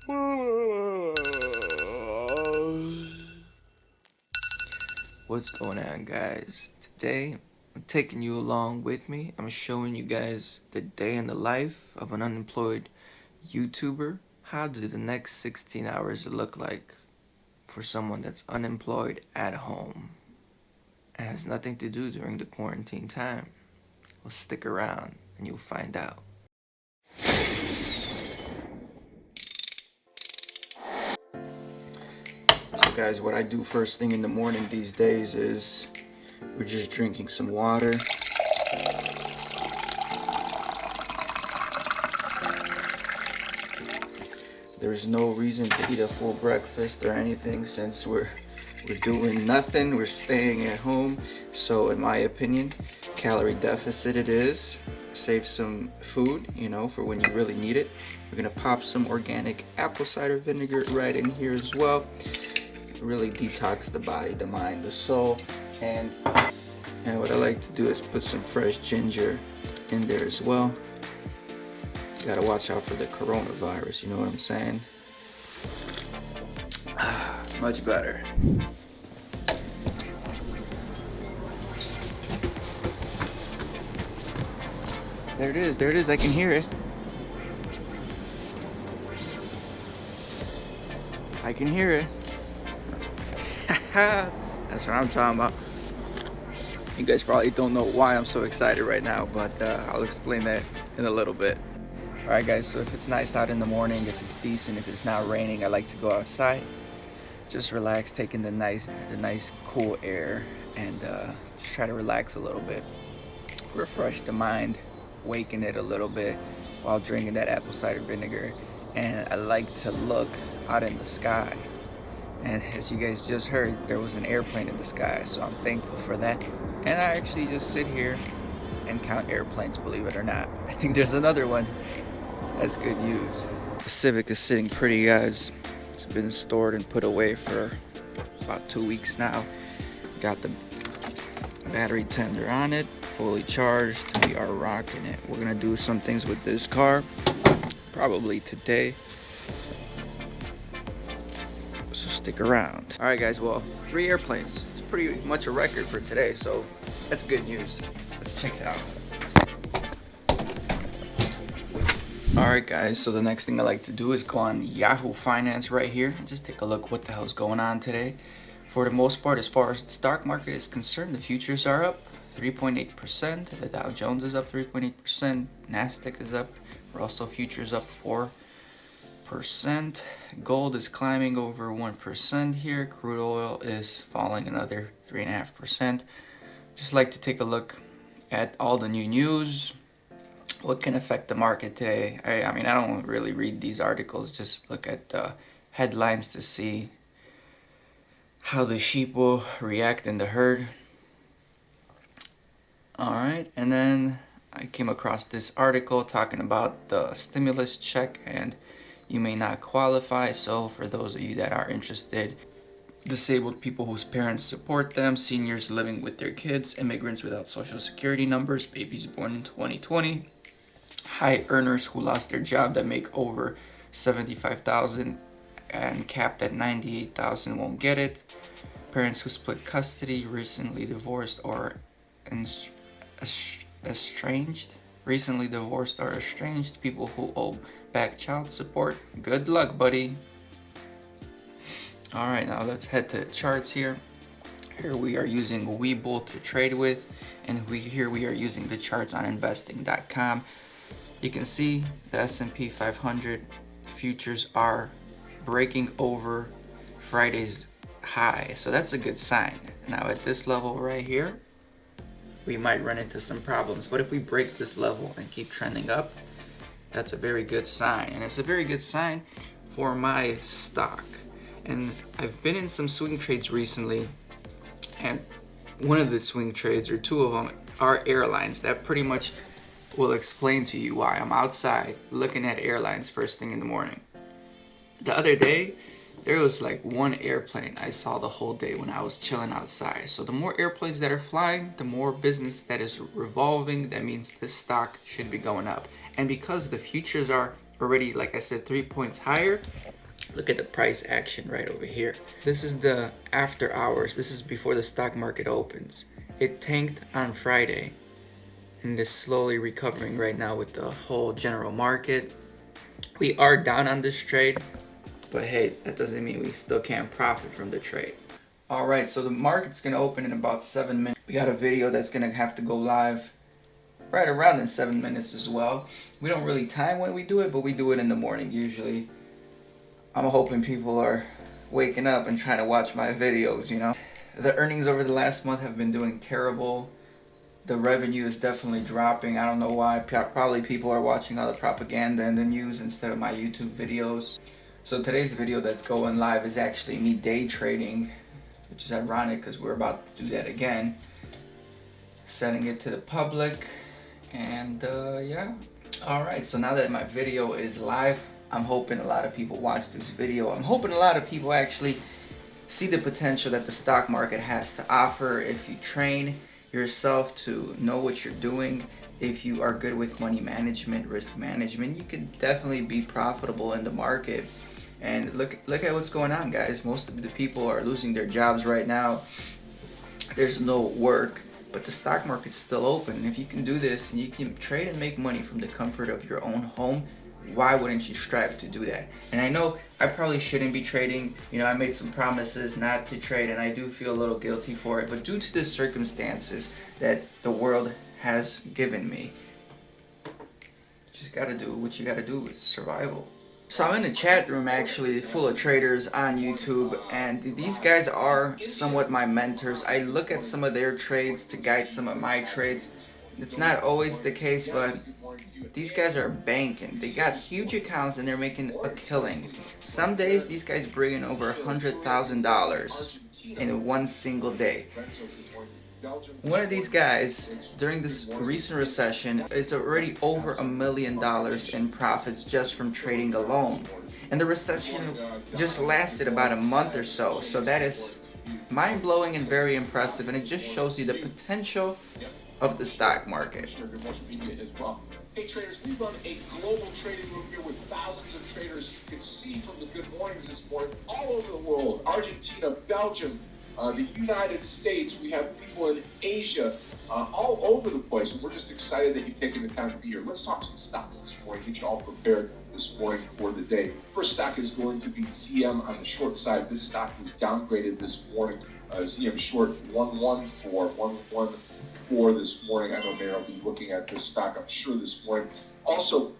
What's going on, guys? Today I'm taking you along with me. I'm showing you guys the day in the life of an unemployed YouTuber. How do the next 16 hours look like for someone that's unemployed at home? It has nothing to do during the quarantine time. Well, stick around and you'll find out. So guys, what I do first thing in the morning these days is we're just drinking some water. There's no reason to eat a full breakfast or anything since we're doing nothing. We're staying at home. So in my opinion, calorie deficit it is. Save some food, for when you really need it. We're gonna pop some organic apple cider vinegar right in here as well. Really detox the body, the mind, the soul. And what I like to do is put some fresh ginger in there as well. You gotta watch out for the coronavirus, you know what I'm saying? Much better. There it is, I can hear it. I can hear it. That's what I'm talking about. You guys probably don't know why I'm so excited right now, but I'll explain that in a little bit. Alright guys, so if it's nice out in the morning, if it's decent, if it's not raining, I like to go outside. Just relax, taking the nice cool air, and just try to relax a little bit. Refresh the mind, waken it a little bit while drinking that apple cider vinegar. And I like to look out in the sky. And as you guys just heard, there was an airplane in the sky, so I'm thankful for that. And I actually just sit here and count airplanes, believe it or not. I think there's another one. That's good news. The Civic is sitting pretty, guys. It's been stored and put away for about 2 weeks now. Got the battery tender on it, fully charged. We are rocking it. We're gonna do some things with this car, probably today. So stick around. All right, guys. Well, 3 airplanes. It's pretty much a record for today, so that's good news. Let's check it out. Alright guys, so the next thing I like to do is go on Yahoo Finance right here and just take a look what the hell's going on today. For the most part, as far as the stock market is concerned, the futures are up 3.8%, the Dow Jones is up 3.8%, Nasdaq is up, Russell futures up 4%, gold is climbing over 1% here, crude oil is falling another 3.5%. Just like to take a look at all the new news. What can affect the market today? I mean, I don't really read these articles, just look at the headlines to see how the sheep will react in the herd. Alright, and then I came across this article talking about the stimulus check, and you may not qualify. So for those of you that are interested, disabled people whose parents support them, seniors living with their kids, immigrants without social security numbers, babies born in 2020, high earners who lost their job that make over 75,000 and capped at 98,000 won't get it. Parents who split custody, recently divorced or estranged, people who owe back child support. Good luck, buddy. All right, now let's head to charts here. Here we are using Webull to trade with, and here we are using the charts on investing.com. You can see the S&P 500 futures are breaking over Friday's high, so that's a good sign. Now at this level right here, we might run into some problems, but if we break this level and keep trending up, that's a very good sign, and it's a very good sign for my stock. And I've been in some swing trades recently, and one of the swing trades, or 2 of them, are airlines. That pretty much will explain to you why I'm outside looking at airlines first thing in the morning. The other day, there was like 1 airplane I saw the whole day when I was chilling outside. So the more airplanes that are flying, the more business that is revolving. That means this stock should be going up. And because the futures are already, like I said, 3 points higher. Look at the price action right over here. This is the after hours. This is before the stock market opens. It tanked on Friday and is slowly recovering right now with the whole general market. We are down on this trade, but hey, that doesn't mean we still can't profit from the trade. All right, so the market's gonna open in about 7 minutes. We got a video that's gonna have to go live right around in 7 minutes as well. We don't really time when we do it, but we do it in the morning usually. I'm hoping people are waking up and trying to watch my videos, you know. The earnings over the last month have been doing terrible. The revenue is definitely dropping. I don't know why. Probably people are watching all the propaganda and the news instead of my YouTube videos. So today's video that's going live is actually me day trading, which is ironic because we're about to do that again. Setting it to the public, and yeah. All right, so now that my video is live, I'm hoping a lot of people watch this video. I'm hoping a lot of people actually see the potential that the stock market has to offer if you train yourself to know what you're doing. If you are good with money management, risk management, you can definitely be profitable in the market. And look at what's going on, guys. Most of the people are losing their jobs right now. There's no work, but the stock market's still open. And if you can do this and you can trade and make money from the comfort of your own home, why wouldn't you strive to do that? And I know I probably shouldn't be trading. You know, I made some promises not to trade, and I do feel a little guilty for it. But due to the circumstances that the world has given me, you just gotta do what you gotta do. It's survival. So I'm in a chat room actually full of traders on YouTube, and these guys are somewhat my mentors. I look at some of their trades to guide some of my trades. It's not always the case, but these guys are banking. They got huge accounts and they're making a killing. Some days these guys bring in over $100,000 in one single day. One of these guys, during this recent recession, is already over $1 million in profits just from trading alone. And the recession just lasted about a month or so. So that is mind-blowing and very impressive, and it just shows you the potential of the stock market. Hey traders, we run a global trading room here with thousands of traders. You can see from the good mornings this morning all over the world. Argentina, Belgium, the United States. We have people in Asia, all over the place. And we're just excited that you've taken the time to be here. Let's talk some stocks this morning, get you all prepared this morning for the day. First stock is going to be ZM on the short side. This stock was downgraded this morning. ZM short 114 this morning. I know Mayor will be looking at this stock, I'm sure, this morning. Also,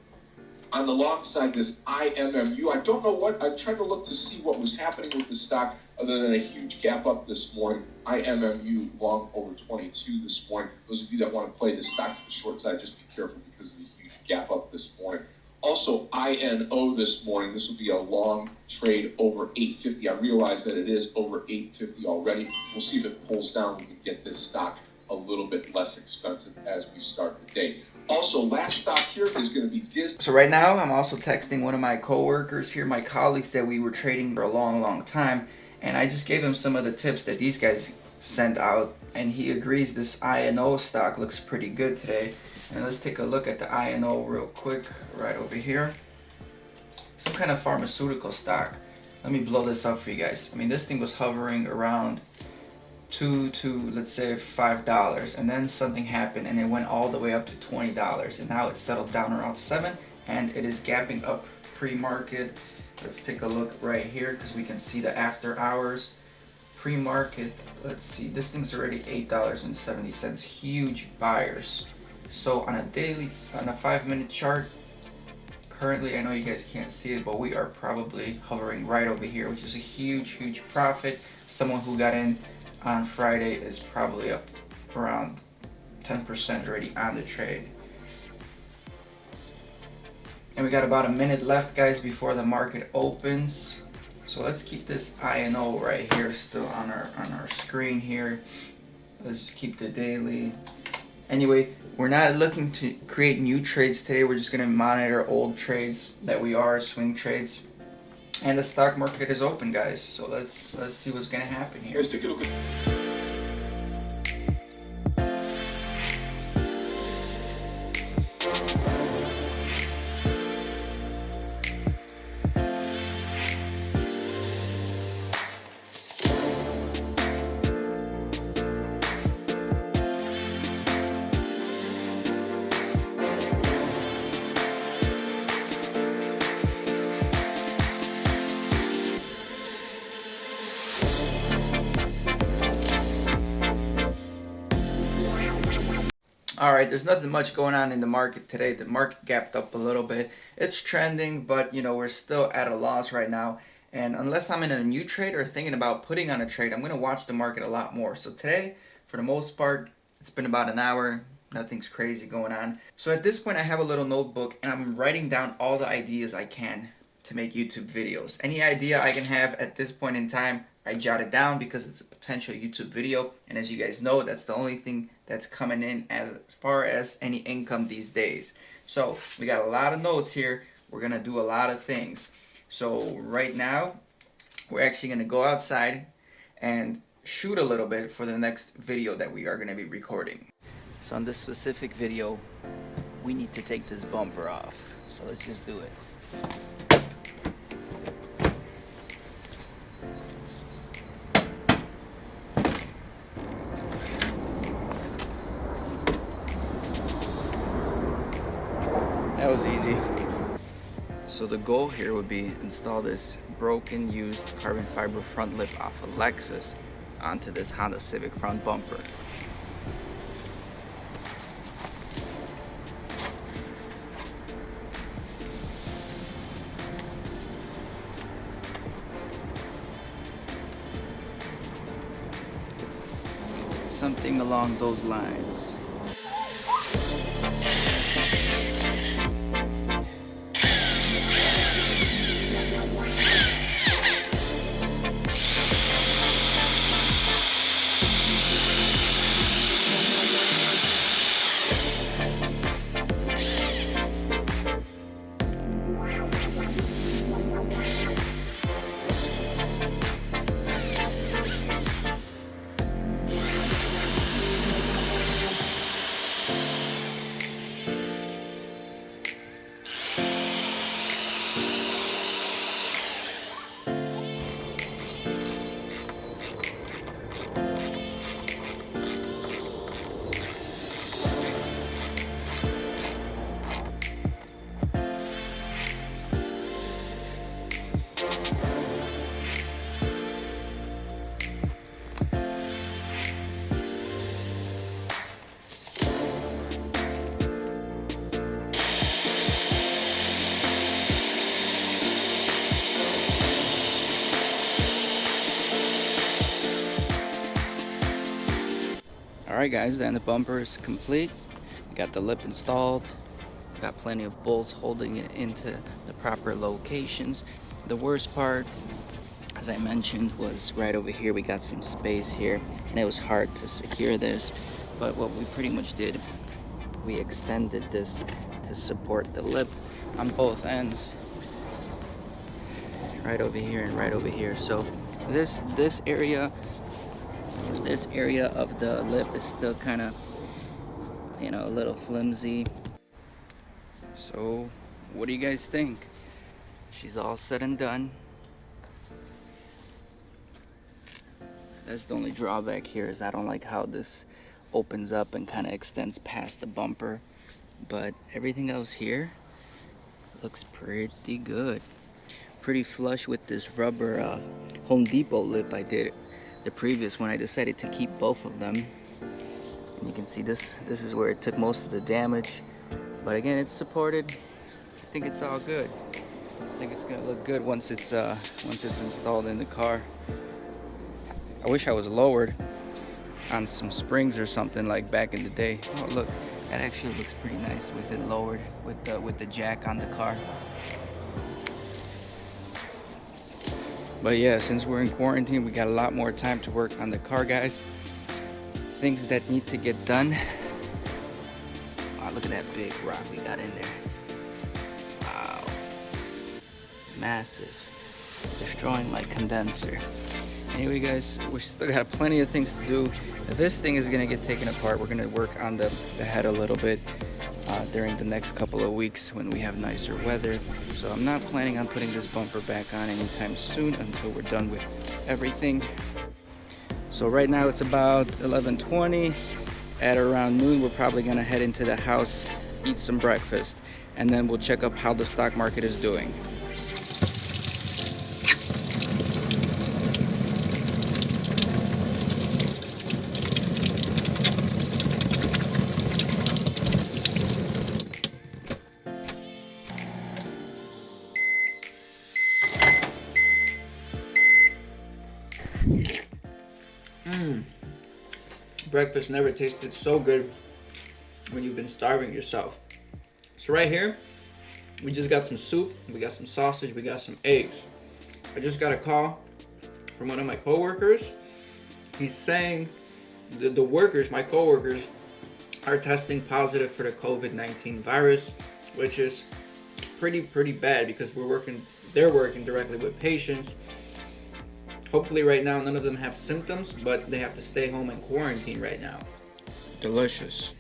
on the long side, this IMMU, I don't know what, I tried to look to see what was happening with the stock other than a huge gap up this morning. IMMU long over 22 this morning. Those of you that want to play this stock to the short side, just be careful because of the huge gap up this morning. Also, INO this morning, this will be a long trade over 850. I realize that it is over 850 already. We'll see if it pulls down. We can get this stock a little bit less expensive as we start the day. Also, last stock here is going to be Disney. So right now, I'm also texting one of my coworkers here, my colleagues that we were trading for a long time, and I just gave him some of the tips that these guys sent out, and he agrees this INO stock looks pretty good today. And let's take a look at the INO real quick, right over here. Some kind of pharmaceutical stock. Let me blow this up for you guys. I mean, this thing was hovering around $2 to, let's say, $5, and then something happened and it went all the way up to $20, and now it's settled down around $7, and it is gapping up pre-market. Let's take a look right here because we can see the after hours pre-market. Let's see, this thing's already $8.70. Huge buyers. So on a daily, on a 5-minute chart, currently, I know you guys can't see it, but we are probably hovering right over here, which is a huge profit. Someone who got in on Friday is probably up around 10% already on the trade. And we got about a minute left, guys, before the market opens. So let's keep this INO right here still on our screen here. Let's keep the daily. Anyway, we're not looking to create new trades today. We're just going to monitor old trades that we are, swing trades. And the stock market is open, guys. So let's see what's going to happen here. Let's take a look at All right, there's nothing much going on in the market today. The market gapped up a little bit. It's trending, but we're still at a loss right now. And unless I'm in a new trade or thinking about putting on a trade, I'm going to watch the market a lot more. So today, for the most part, it's been about an hour. Nothing's crazy going on. So at this point, I have a little notebook and I'm writing down all the ideas I can to make YouTube videos. Any idea I can have at this point in time, I jot it down because it's a potential YouTube video. And as you guys know, that's the only thing that's coming in as far as any income these days. So we got a lot of notes here. We're going to do a lot of things. So right now, we're actually going to go outside and shoot a little bit for the next video that we are going to be recording. So on this specific video, we need to take this bumper off. So let's just do it. That was easy. So the goal here would be install this broken used carbon fiber front lip off a Lexus onto this Honda Civic front bumper. Something along those lines. Alright guys, then the bumper is complete. We got the lip installed. Got plenty of bolts holding it into the proper locations. The worst part, as I mentioned, was right over here. We got some space here and it was hard to secure this. But what we pretty much did, we extended this to support the lip on both ends. Right over here and right over here. So this area of the lip is still kind of, a little flimsy. So what do you guys think? She's all said and done. That's the only drawback here, is I don't like how this opens up and kind of extends past the bumper. But everything else here looks pretty good. Pretty flush with this rubber Home Depot lip I did. The previous one, I decided to keep both of them. And you can see this is where it took most of the damage. But again, it's supported. I think it's all good. I think it's gonna look good once it's installed in the car. I wish I was lowered on some springs or something like back in the day. Oh look, that actually looks pretty nice with it lowered with the jack on the car. But yeah, since we're in quarantine, we got a lot more time to work on the car, guys. Things that need to get done. Wow, look at that big rock we got in there. Wow. Massive. Destroying my condenser. Anyway, guys, we still got plenty of things to do. This thing is gonna get taken apart. We're gonna work on the head a little bit during the next couple of weeks when we have nicer weather. So I'm not planning on putting this bumper back on anytime soon until we're done with everything. So right now it's about 11:20. At around noon, we're probably gonna head into the house, eat some breakfast, and then we'll check up how the stock market is doing. Breakfast never tasted so good when you've been starving yourself. So right here, we just got some soup, we got some sausage, we got some eggs. I just got a call from one of my coworkers. He's saying the workers, my coworkers, are testing positive for the COVID-19 virus, which is pretty bad because they're working directly with patients. Hopefully right now none of them have symptoms, but they have to stay home and quarantine right now. Delicious.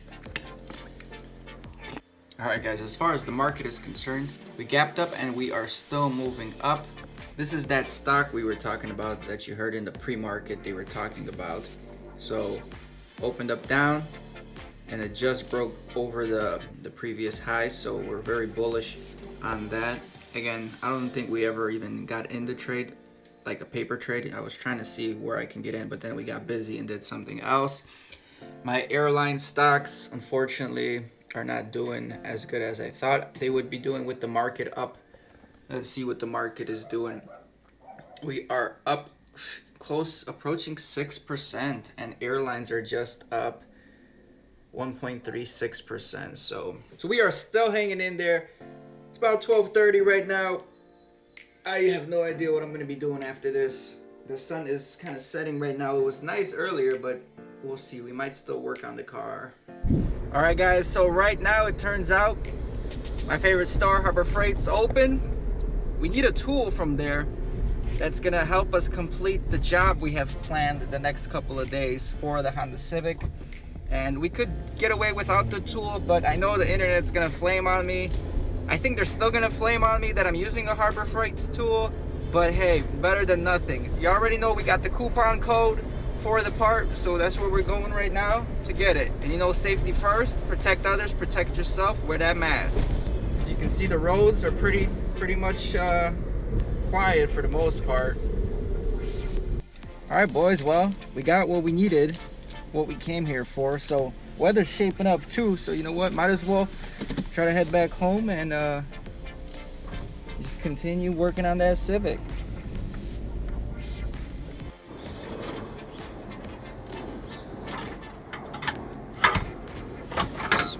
Alright guys, as far as the market is concerned, we gapped up and we are still moving up. This is that stock we were talking about that you heard in the pre-market they were talking about. So opened up down and it just broke over the previous high, so we're very bullish on that. Again, I don't think we ever even got in the trade, like a paper trade. I was trying to see where I can get in, but then we got busy and did something else. My airline stocks, unfortunately, are not doing as good as I thought they would be doing with the market up. Let's see what the market is doing. We are up close, approaching 6%, and airlines are just up 1.36%. So we are still hanging in there. It's about 12:30 right now. I have no idea what I'm gonna be doing after this. The sun is kind of setting right now. It was nice earlier, but we'll see. We might still work on the car. All right guys, so right now it turns out my favorite store, Harbor Freight's open. We need a tool from there that's gonna help us complete the job we have planned the next couple of days for the Honda Civic. And we could get away without the tool, but I know the internet's gonna flame on me. I think they're still gonna flame on me that I'm using a Harbor Freight's tool, but hey, better than nothing. You already know we got the coupon code for the part, so that's where we're going right now to get it. And you know, safety first, protect others, protect yourself, wear that mask. As you can see, the roads are pretty much quiet for the most part. All right boys, well, we got what we needed, what we came here for. So weather's shaping up too, so you know what, might as well try to head back home and just continue working on that Civic.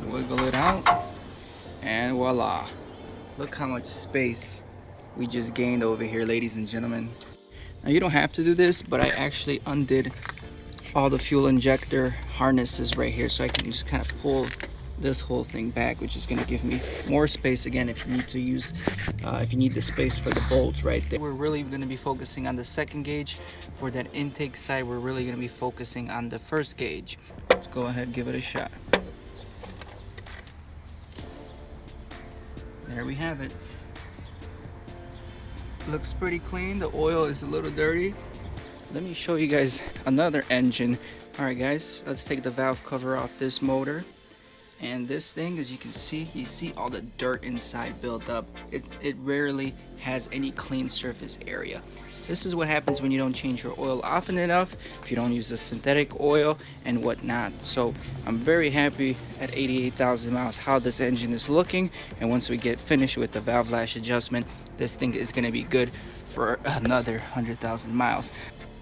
Wiggle it out, and voila. Look how much space we just gained over here, ladies and gentlemen. Now you don't have to do this, but I actually undid all the fuel injector harnesses right here, so I can just kind of pull this whole thing back, which is going to give me more space again if you need to use if you need the space for the bolts right there. We're really going to be focusing on the second gauge. For that intake side, we're really going to be focusing on the first gauge. Let's go ahead and give it a shot. There we have it. Looks pretty clean. The oil is a little dirty. Let me show you guys another engine. All right guys, let's take the valve cover off this motor. And this thing, as you can see, you see all the dirt inside built up. It rarely has any clean surface area. This is what happens when you don't change your oil often enough, if you don't use a synthetic oil and whatnot. So I'm very happy at 88,000 miles how this engine is looking, and once we get finished with the valve lash adjustment, this thing is going to be good for another 100,000 miles.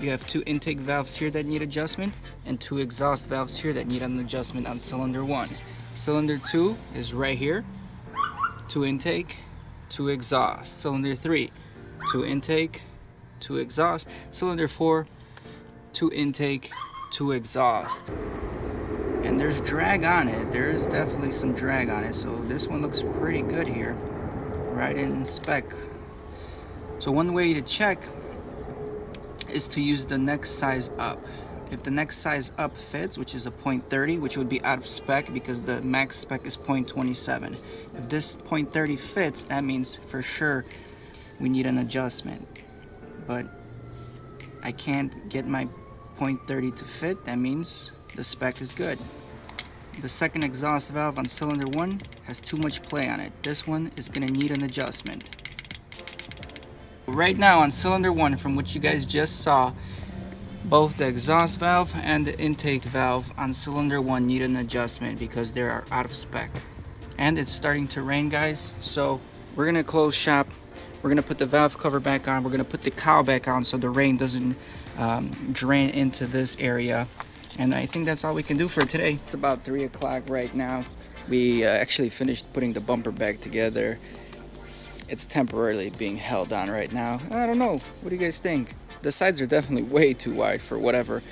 You have two intake valves here that need adjustment and two exhaust valves here that need an adjustment on cylinder 1. Cylinder 2 is right here, 2 intake, 2 exhaust. Cylinder 3, 2 intake, 2 exhaust. Cylinder 4, 2 intake, 2 exhaust. And there's drag on it. There is definitely some drag on it, so this one looks pretty good here, right in spec. So one way to check is to use the next size up. If the next size up fits, which is a 0.30, which would be out of spec because the max spec is 0.27. If this 0.30 fits, that means for sure we need an adjustment. But I can't get my 0.30 to fit, that means the spec is good. The second exhaust valve on cylinder 1 has too much play on it. This one is gonna need an adjustment. Right now on cylinder 1, from what you guys just saw, both the exhaust valve and the intake valve on cylinder 1 need an adjustment because they are out of spec. And it's starting to rain, guys, so we're gonna close shop. We're gonna put the valve cover back on. We're gonna put the cowl back on so the rain doesn't drain into this area. And I think that's all we can do for today. It's about 3 o'clock right now. We actually finished putting the bumper back together. It's temporarily being held on right now. I don't know. What do you guys think? The sides are definitely way too wide for whatever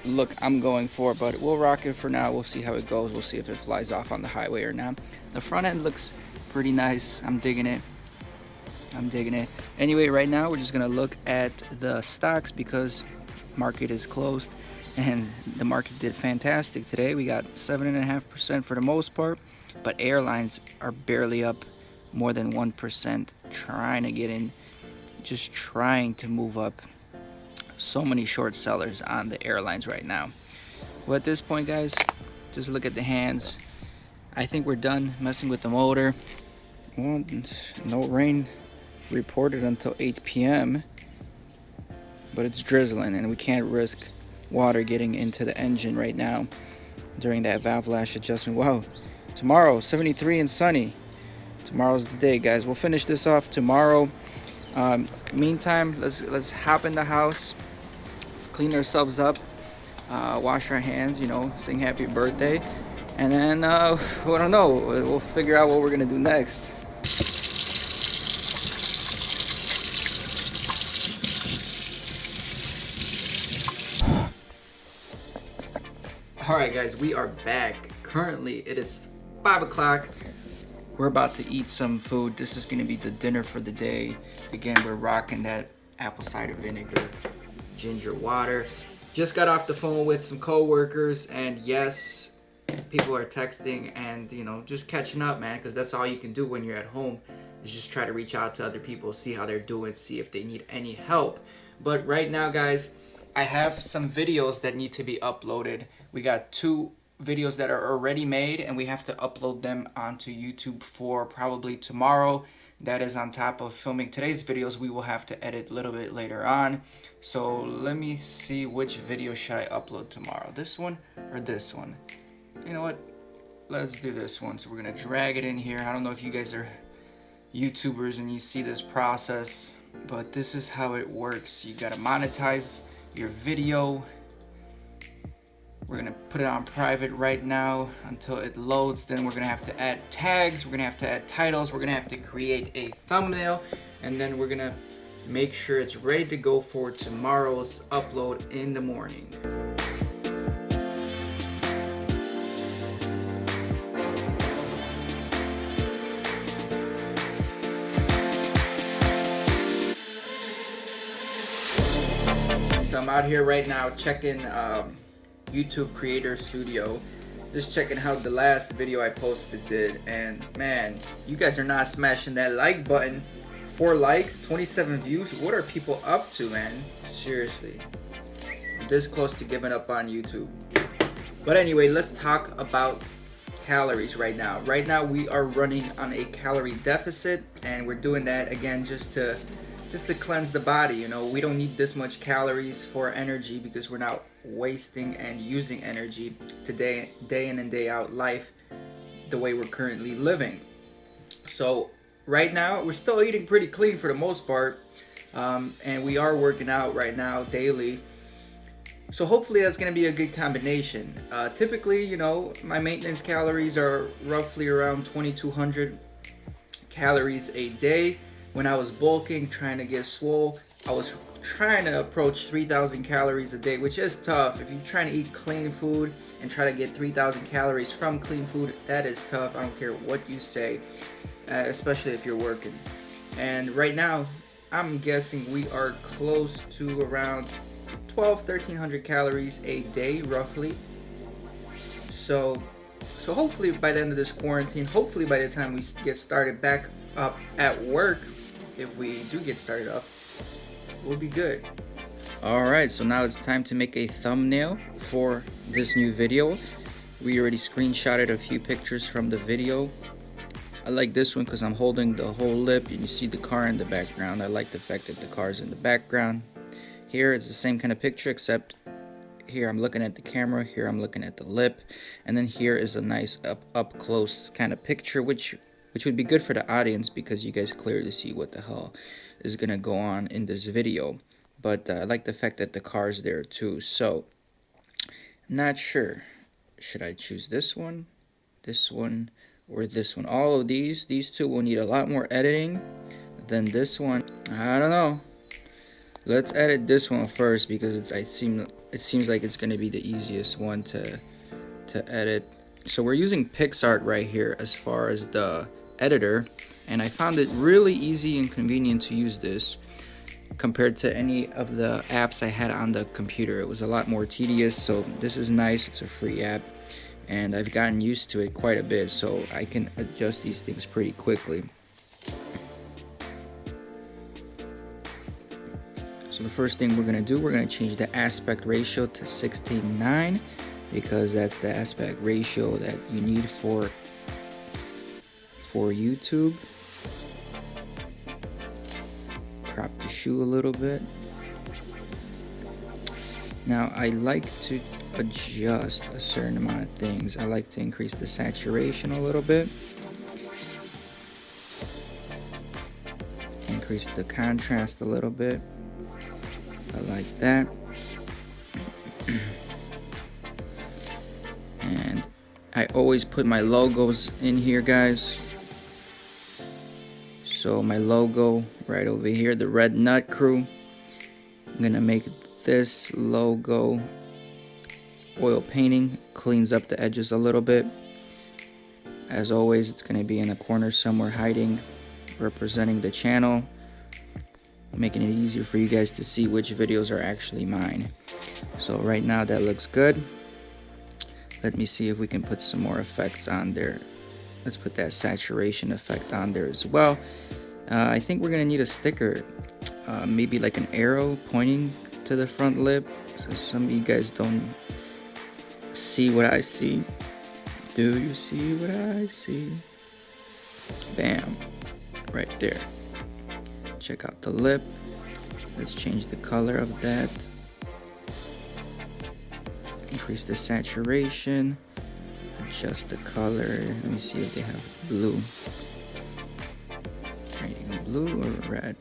look I'm going for, but we'll rock it for now. We'll see how it goes. We'll see if it flies off on the highway or not. The front end looks pretty nice. I'm digging it. I'm digging it. Anyway, right now we're just gonna look at the stocks because market is closed and the market did fantastic today. We got 7.5% for the most part, but airlines are barely up more than 1%, trying to get in, just trying to move up. So many short sellers on the airlines right now. Well, at this point, guys, just look at the hands. I think we're done messing with the motor. Well, no rain reported until 8 p.m. but it's drizzling and we can't risk water getting into the engine right now during that valve lash adjustment. Wow, tomorrow 73 and sunny. Tomorrow's the day, guys. We'll finish this off tomorrow. Meantime, let's hop in the house. Let's clean ourselves up, wash our hands, you know, sing happy birthday, and then I don't know. We'll figure out what we're gonna do next. Alright guys, we are back. Currently it is 5 o'clock. We're about to eat some food. This is going to be the dinner for the day. Again, we're rocking that apple cider vinegar, ginger water. Just got off the phone with some co-workers, and yes, people are texting and, you know, just catching up, man, because that's all you can do when you're at home is just try to reach out to other people, see how they're doing, see if they need any help. But right now, guys, I have some videos that need to be uploaded. We got 2 videos that are already made and we have to upload them onto YouTube for probably tomorrow. That is on top of filming today's videos. We will have to edit a little bit later on. So let me see, which video should I upload tomorrow? This one or this one? You know what? Let's do this one. So we're gonna drag it in here. I don't know if you guys are YouTubers and you see this process, but this is how it works. You gotta monetize your video. We're gonna put it on private right now until it loads. Then we're gonna have to add tags, we're gonna have to add titles, we're gonna have to create a thumbnail, and then we're gonna make sure it's ready to go for tomorrow's upload in the morning. So I'm out here right now checking YouTube Creator Studio, just checking how the last video I posted did, and man, you guys are not smashing that like button. 4 likes, 27 views. What are people up to, man? Seriously, I'm this close to giving up on YouTube. But anyway, let's talk about calories right now. Right now we are running on a calorie deficit, and we're doing that again just to cleanse the body. You know, we don't need this much calories for energy because we're not wasting and using energy today, day in and day out life, the way we're currently living. So right now we're still eating pretty clean for the most part, and we are working out right now daily. So hopefully that's going to be a good combination. Typically, you know, my maintenance calories are roughly around 2,200 calories a day. When I was bulking, trying to get swole, I was trying to approach 3,000 calories a day, which is tough. If you're trying to eat clean food and try to get 3,000 calories from clean food, that is tough. I don't care what you say, especially if you're working. And right now, I'm guessing we are close to around 1,300 calories a day, roughly. So hopefully by the end of this quarantine, hopefully by the time we get started back up at work, if we do get started up, we'll be good. Alright, so now it's time to make a thumbnail for this new video. We already screenshotted a few pictures from the video. I like this one because I'm holding the whole lip and you see the car in the background. I like the fact that the car's in the background. Here it's the same kind of picture, except here I'm looking at the camera, here I'm looking at the lip, and then here is a nice up close kind of picture, which would be good for the audience because you guys clearly see what the hell is gonna go on in this video. But I like the fact that the car's there too. So Not sure. Should I choose this one, or this one? All of these two will need a lot more editing than this one. I don't know. Let's edit this one first because it seems like it's gonna be the easiest one to edit. So we're using PixArt right here as far as the editor, and I found it really easy and convenient to use this compared to any of the apps I had on the computer. It was a lot more tedious, so this is nice. It's a free app, and I've gotten used to it quite a bit, so I can adjust these things pretty quickly. So the first thing we're going to do, we're going to change the aspect ratio to 16:9 because that's the aspect ratio that you need for YouTube. Crop the shoe a little bit. Now I like to adjust a certain amount of things. I like to increase the saturation a little bit. Increase the contrast a little bit. I like that. And I always put my logos in here, guys. So my logo right over here, the Red Nut Crew. I'm gonna make this logo oil painting, cleans up the edges a little bit. As always, it's gonna be in the corner somewhere hiding, representing the channel, making it easier for you guys to see which videos are actually mine. So right now that looks good. Let me see if we can put some more effects on there. Let's put that saturation effect on there as well. I think we're gonna need a sticker, maybe like an arrow pointing to the front lip, so some of you guys don't see what I see. Do you see what I see? Bam, right there. Check out the lip. Let's change the color of that. Increase the saturation. Adjust the color. Let me see if they have blue. There you go, blue or red?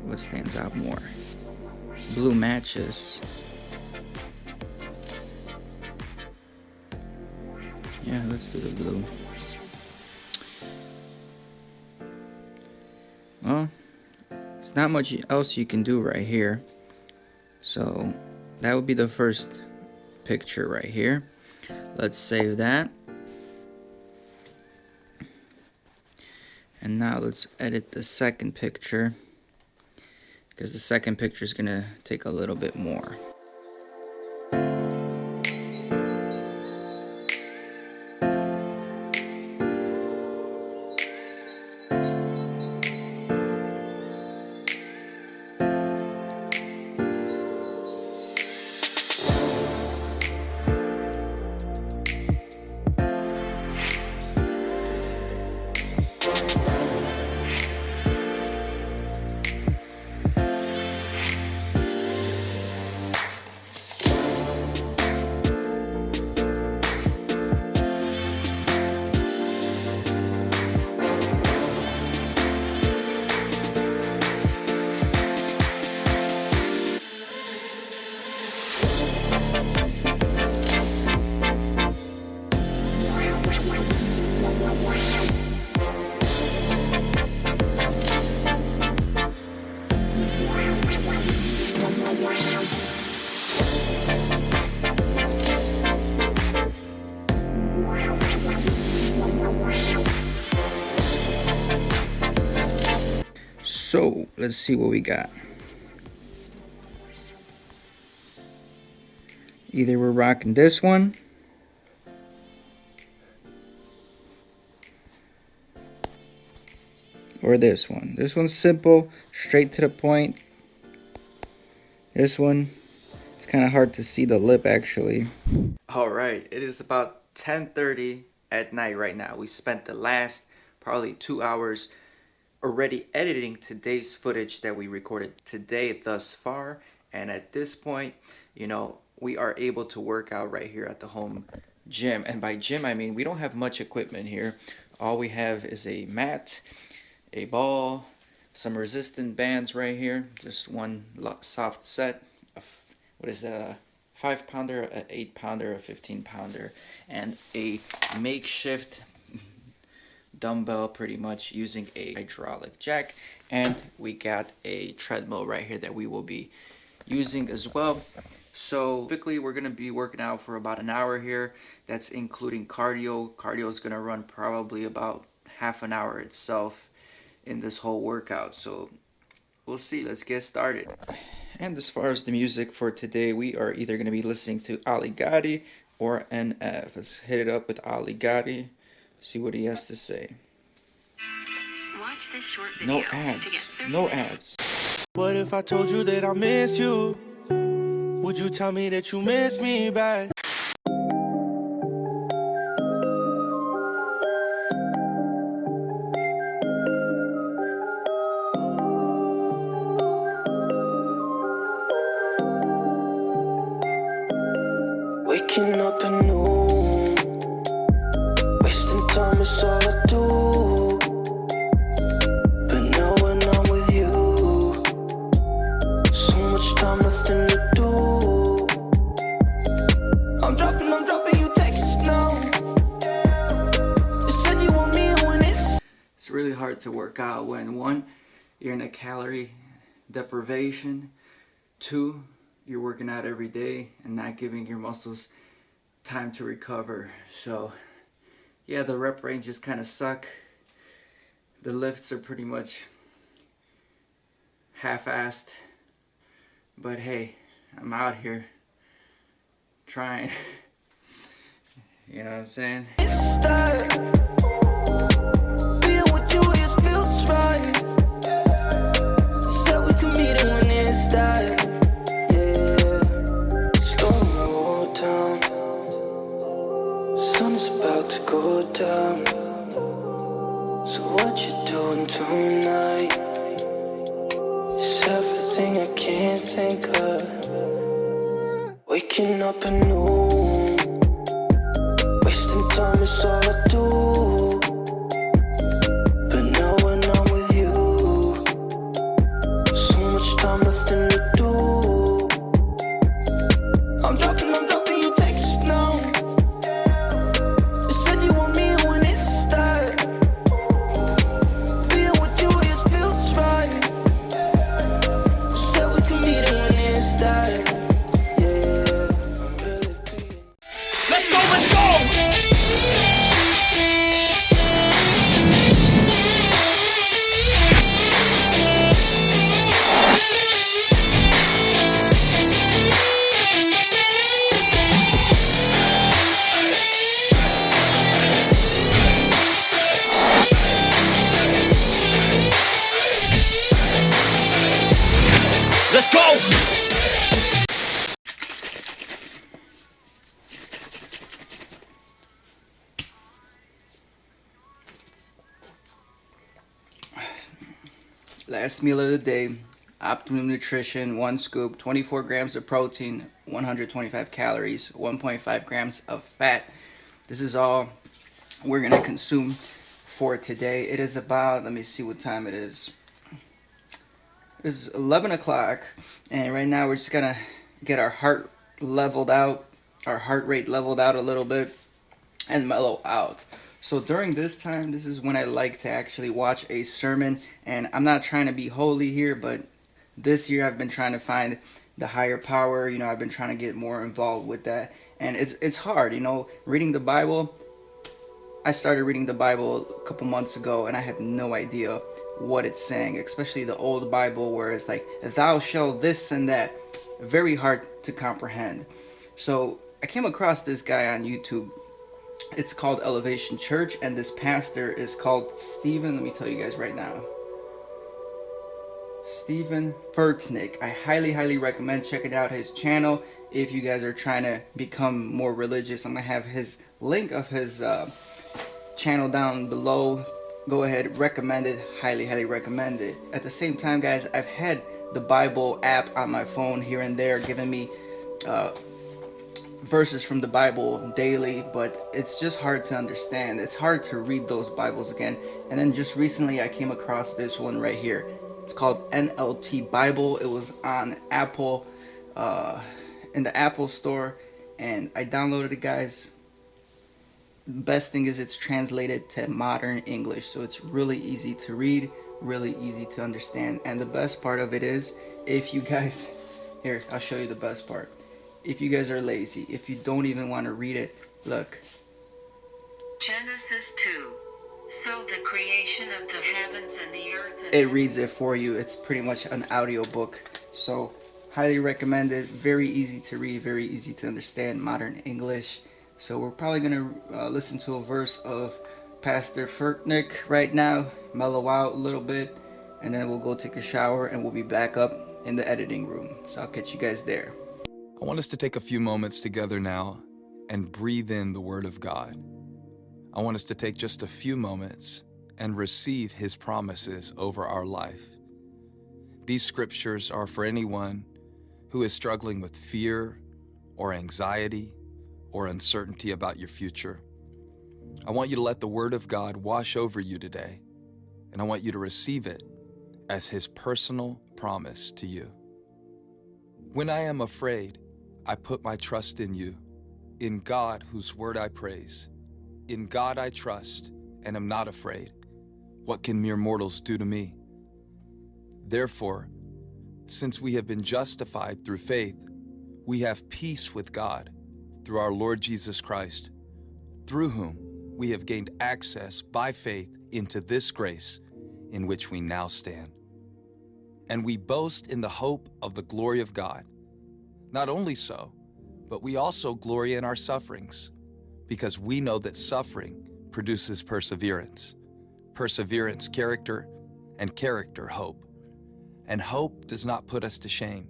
What stands out more? Blue matches. Yeah, let's do the blue. Well, it's not much else you can do right here. So that would be the first picture right here. Let's save that. And now let's edit the second picture, because the second picture is gonna take a little bit more. So let's see what we got. Either we're rocking this one, or this one. This one's simple, straight to the point. This one, it's kind of hard to see the lip actually. All right, it is about 10:30 at night right now. We spent the last probably 2 hours already editing today's footage that we recorded today thus far, and at this point, you know, we are able to work out right here at the home gym. And by gym I mean we don't have much equipment here. All we have is a mat, a ball, some resistant bands right here, just one soft set of, what is that, 5-pounder, a 8-pounder, a 15-pounder, and a makeshift dumbbell, pretty much using a hydraulic jack. And we got a treadmill right here that we will be using as well. So typically we're gonna be working out for about an hour here. That's including cardio. Cardio is gonna run probably about half an hour itself in this whole workout. So we'll see. Let's get started. And as far as the music for today, we are either gonna be listening to Ali Gotti or NF. Let's hit it up with Ali Gotti. See what he has to say. Watch this short video No ads. No ads. What if I told you that I miss you? Would you tell me that you miss me back? Waking up at noon, wasting time is all I do. But now when I'm with you, so much time, nothing to do. I'm dropping you texts now. You said you want me when It's really hard to work out when 1, you're in a calorie deprivation, 2, you're working out every day and not giving your muscles time to recover. So yeah, the rep ranges kind of suck. The lifts are pretty much half-assed, but hey, I'm out here trying. You know what I'm saying? it's that being with you just feels right. Said we could meet it when it's that. Sun's about to go down. So what you doing tonight? It's everything I can't think of. Waking up at noon, wasting time is all I do. But now when I'm with you, so much time, nothing to do. I'm dropping you texts now. Let's go! Last meal of the day, Optimum Nutrition, 1 scoop, 24 grams of protein, 125 calories, 1.5 grams of fat. This is all we're gonna consume for today. It is about, let me see what time it is. It's 11 o'clock, and right now we're just gonna get our heart leveled out, our heart rate leveled out a little bit, and mellow out. So during this time, this is when I like to actually watch a sermon, and I'm not trying to be holy here, but this year I've been trying to find the higher power. You know, I've been trying to get more involved with that, and it's hard, you know, reading the Bible. I started reading the Bible a couple months ago, and I had no idea what it's saying, especially the old Bible where it's like, thou shalt this and that. Very hard to comprehend. So I came across this guy on YouTube. It's called Elevation Church, and this pastor is called Stephen. Let me tell you guys right now. Stephen Furtnick. I highly recommend checking out his channel if you guys are trying to become more religious. I'm gonna have his link of his channel down below. Go ahead, recommend it, highly recommend it. At the same time, guys, I've had the Bible app on my phone here and there giving me verses from the Bible daily, but it's just hard to understand. It's hard to read those Bibles again. And then just recently I came across this one right here. It's called NLT Bible. It was on Apple in the Apple store, and I downloaded it, guys. The best thing is it's translated to modern English, so it's really easy to read, really easy to understand. And the best part of it is, if you guys, here, I'll show you the best part. If you guys are lazy, if you don't even want to read it, look. Genesis 2. So the creation of the heavens and the earth. It reads it for you. It's pretty much an audio book. So highly recommended. Very easy to read, very easy to understand, modern English. So we're probably gonna listen to a verse of Pastor Furtnick right now, mellow out a little bit, and then we'll go take a shower and we'll be back up in the editing room. So I'll catch you guys there. I want us to take a few moments together now and breathe in the Word of God. I want us to take just a few moments and receive His promises over our life. These scriptures are for anyone who is struggling with fear or anxiety or uncertainty about your future. I want you to let the Word of God wash over you today, and I want you to receive it as His personal promise to you. When I am afraid, I put my trust in you, in God whose word I praise. In God I trust and am not afraid. What can mere mortals do to me? Therefore, since we have been justified through faith, we have peace with God through our Lord Jesus Christ, through whom we have gained access by faith into this grace in which we now stand. And we boast in the hope of the glory of God. Not only so, but we also glory in our sufferings, because we know that suffering produces perseverance. Perseverance, character, and character, hope. And hope does not put us to shame,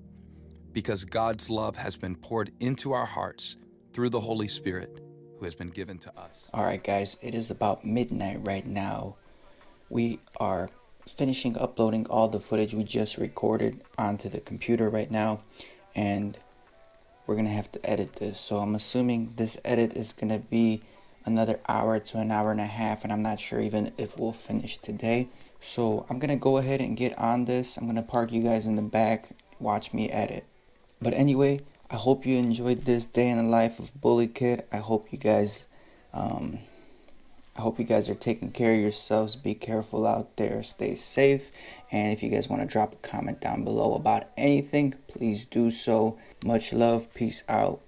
because God's love has been poured into our hearts through the Holy Spirit who has been given to us. All right, guys, it is about midnight right now. We are finishing uploading all the footage we just recorded onto the computer right now, and we're gonna have to edit this. So I'm assuming this edit is gonna be another hour to an hour and a half, and I'm not sure even if we'll finish today. So I'm gonna go ahead and get on this. I'm gonna park you guys in the back, watch me edit. But anyway, I hope you enjoyed this day in the life of Bulli Kid. I hope you guys are taking care of yourselves. Be careful out there, stay safe, and if you guys want to drop a comment down below about anything, please do so. Much love, peace out.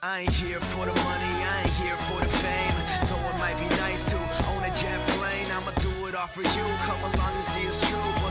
I ain't here for the money, I ain't here for the fame. Though it might be nice to own a jet plane, I'ma do it all for you. Come along and see it's true.